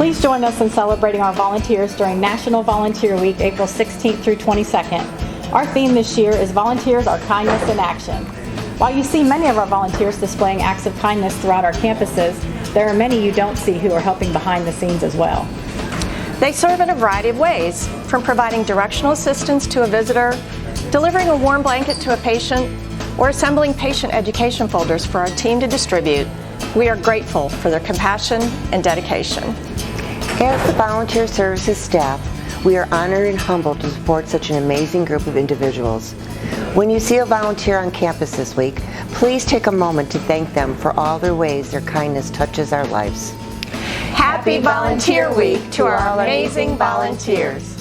Please join us in celebrating our volunteers during National Volunteer Week, April 16th through 22nd. Our theme this year is Volunteers Are Kindness in Action. While you see many of our volunteers displaying acts of kindness throughout our campuses, there are many you don't see who are helping behind the scenes as well. They serve in a variety of ways, from providing directional assistance to a visitor, delivering a warm blanket to a patient, or assembling patient education folders for our team to distribute. We are grateful for their compassion and dedication. As the volunteer services staff, we are honored and humbled to support such an amazing group of individuals. When you see a volunteer on campus this week, please take a moment to thank them for all their ways their kindness touches our lives. Happy Volunteer Week to our amazing volunteers.